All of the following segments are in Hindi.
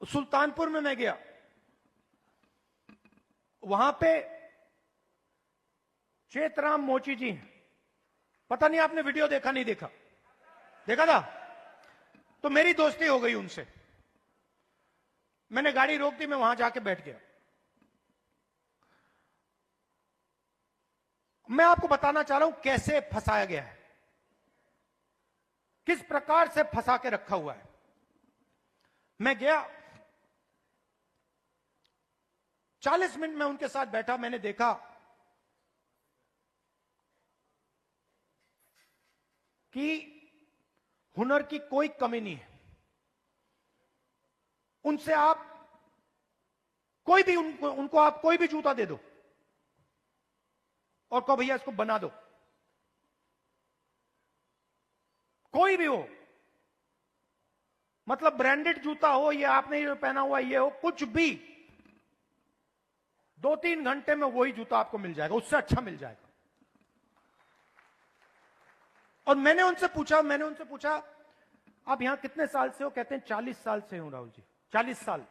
सुल्तानपुर में मैं गया, वहां पे चेतराम मोची जी हैं। पता नहीं आपने वीडियो देखा नहीं देखा? देखा था? तो मेरी दोस्ती हो गई उनसे। मैंने गाड़ी रोक दी, मैं वहां जाके बैठ गया। मैं आपको बताना चाह रहा हूं कैसे फंसाया गया है, किस प्रकार से फंसा के रखा हुआ है। मैं गया, 40 मिनट में उनके साथ बैठा। मैंने देखा कि हुनर की कोई कमी नहीं है। उनसे आप कोई भी उनको आप कोई भी जूता दे दो और कहो भैया इसको बना दो, कोई भी हो, मतलब ब्रांडेड जूता हो, ये आपने जो पहना हुआ ये हो, कुछ भी, 2-3 घंटे में वही जूता आपको मिल जाएगा, उससे अच्छा मिल जाएगा। और मैंने उनसे पूछा आप यहां कितने साल से हो? कहते हैं 40 साल से हूं राहुल जी, 40 साल।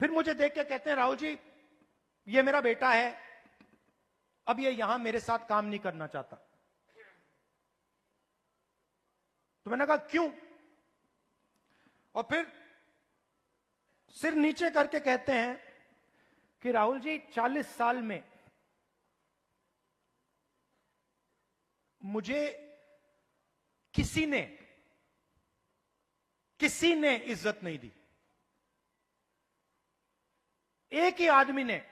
फिर मुझे देख के कहते हैं राहुल जी ये मेरा बेटा है, अब ये यहां मेरे साथ काम नहीं करना चाहता। तो मैंने कहा क्यों? और फिर सिर नीचे करके कहते हैं कि राहुल जी 40 साल में मुझे किसी ने इज्जत नहीं दी। एक ही आदमी ने,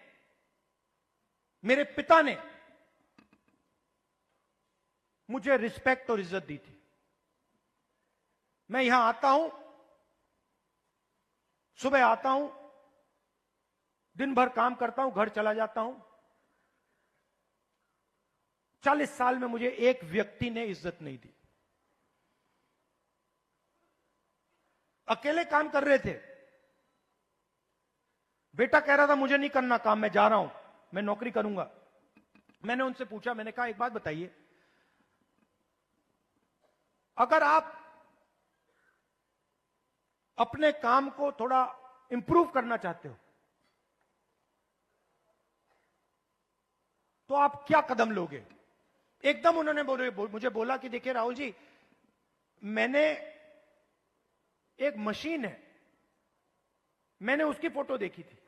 मेरे पिता ने मुझे रिस्पेक्ट और इज्जत दी थी। मैं यहां आता हूं, सुबह आता हूं, दिन भर काम करता हूं, घर चला जाता हूं। 40 साल में मुझे एक व्यक्ति ने इज्जत नहीं दी। अकेले काम कर रहे थे, बेटा कह रहा था मुझे नहीं करना काम, मैं जा रहा हूं, मैं नौकरी करूंगा। मैंने उनसे पूछा, मैंने कहा एक बात बताइए, अगर आप अपने काम को थोड़ा इंप्रूव करना चाहते हो तो आप क्या कदम लोगे? एकदम उन्होंने मुझे बोला कि देखिए राहुल जी, मैंने एक मशीन है, मैंने उसकी फोटो देखी थी,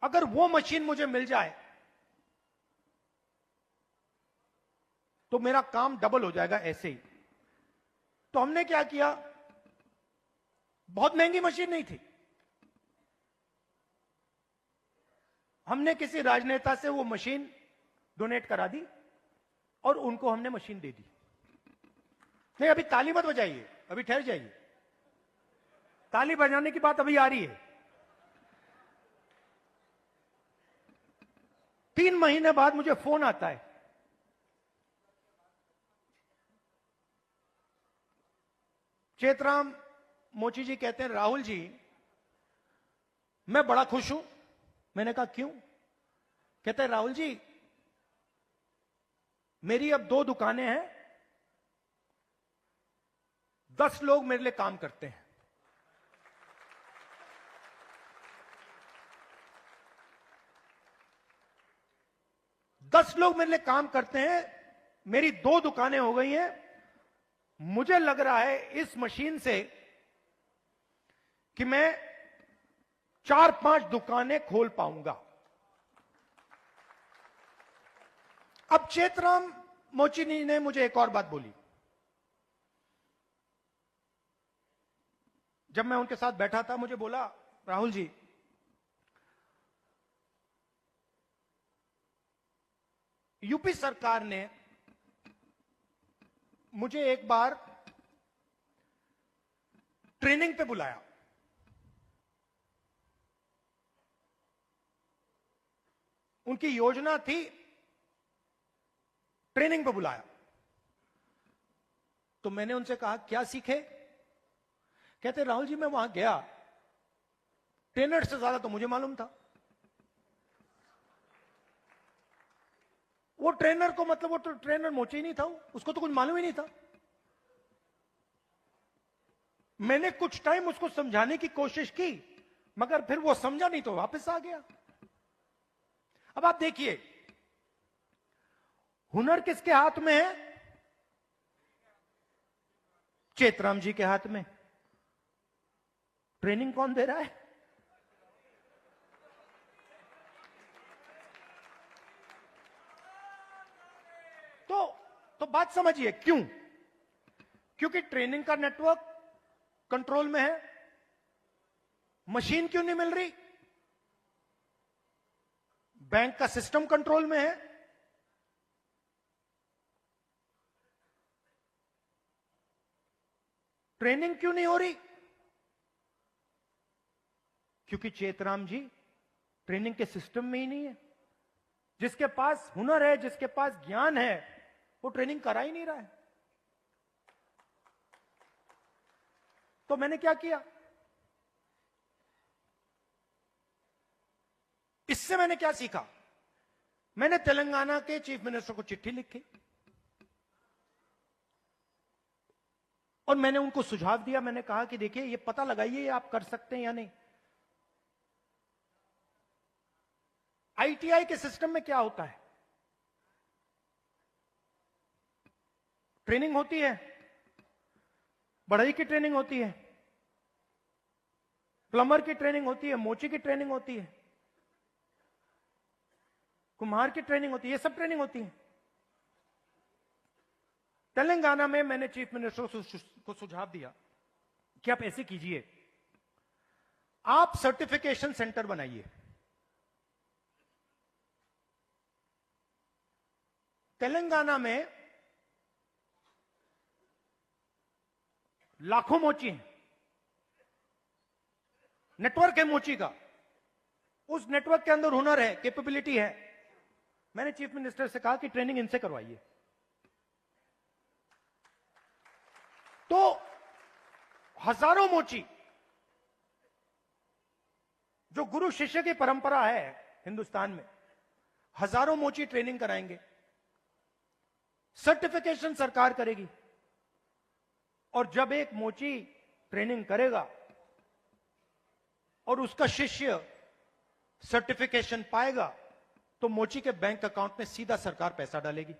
अगर वो मशीन मुझे मिल जाए तो मेरा काम डबल हो जाएगा ऐसे ही। तो हमने क्या किया, बहुत महंगी मशीन नहीं थी, हमने किसी राजनेता से वो मशीन डोनेट करा दी और उनको हमने मशीन दे दी। नहीं अभी ताली मत बजाइए, अभी ठहर जाइए, ताली बजाने की बात अभी आ रही है। 3 महीने बाद मुझे फोन आता है, चेतराम मोची जी कहते हैं राहुल जी मैं बड़ा खुश हूं। मैंने कहा क्यों? कहते हैं राहुल जी मेरी अब 2 दुकानें हैं, 10 लोग मेरे लिए काम करते हैं। दस लोग मेरे लिए काम करते हैं, मेरी 2 दुकानें हो गई हैं। मुझे लग रहा है इस मशीन से कि मैं 4-5 दुकानें खोल पाऊंगा। अब चेतराम मोचिनी ने मुझे एक और बात बोली। जब मैं उनके साथ बैठा था, मुझे बोला राहुल जी यूपी सरकार ने मुझे एक बार ट्रेनिंग पे बुलाया, उनकी योजना थी, ट्रेनिंग पे बुलाया। तो मैंने उनसे कहा क्या सीखे? कहते राहुल जी मैं वहां गया, ट्रेनर से ज्यादा तो मुझे मालूम था। वो ट्रेनर को मतलब वो तो ट्रेनर मोची नहीं था, उसको तो कुछ मालूम ही नहीं था। मैंने कुछ टाइम उसको समझाने की कोशिश की, मगर फिर वो समझा नहीं तो वापस आ गया। अब आप देखिए, हुनर किसके हाथ में है? चेतराम जी के हाथ में। ट्रेनिंग कौन दे रहा है? तो बात समझिए क्यों? क्योंकि ट्रेनिंग का नेटवर्क कंट्रोल में है। मशीन क्यों नहीं मिल रही? बैंक का सिस्टम कंट्रोल में है। ट्रेनिंग क्यों नहीं हो रही? क्योंकि चेतराम जी ट्रेनिंग के सिस्टम में ही नहीं है। जिसके पास हुनर है, जिसके पास ज्ञान है, वो ट्रेनिंग करा ही नहीं रहा है। तो मैंने क्या किया? इससे मैंने क्या सीखा? मैंने तेलंगाना के चीफ मिनिस्टर को चिट्ठी लिखी और मैंने उनको सुझाव दिया। मैंने कहा कि देखिए, ये पता लगाइए ये आप कर सकते हैं या नहीं। आईटीआई के सिस्टम में क्या होता है? ट्रेनिंग होती है, बढ़ई की ट्रेनिंग होती है, प्लम्बर की ट्रेनिंग होती है, मोची की ट्रेनिंग होती है, कुम्हार की ट्रेनिंग होती है, ये सब ट्रेनिंग होती है। तेलंगाना में मैंने चीफ मिनिस्टर को सुझाव दिया कि आप ऐसे कीजिए, आप सर्टिफिकेशन सेंटर बनाइए। तेलंगाना में लाखों मोची हैं, नेटवर्क है मोची का, उस नेटवर्क के अंदर हुनर है, कैपेबिलिटी है। मैंने चीफ मिनिस्टर से कहा कि ट्रेनिंग इनसे करवाइए। तो हजारों मोची, जो गुरु शिष्य की परंपरा है हिंदुस्तान में, हजारों मोची ट्रेनिंग कराएंगे। सर्टिफिकेशन सरकार करेगी, और जब एक मोची ट्रेनिंग करेगा और उसका शिष्य सर्टिफिकेशन पाएगा, तो मोची के बैंक अकाउंट में सीधा सरकार पैसा डालेगी।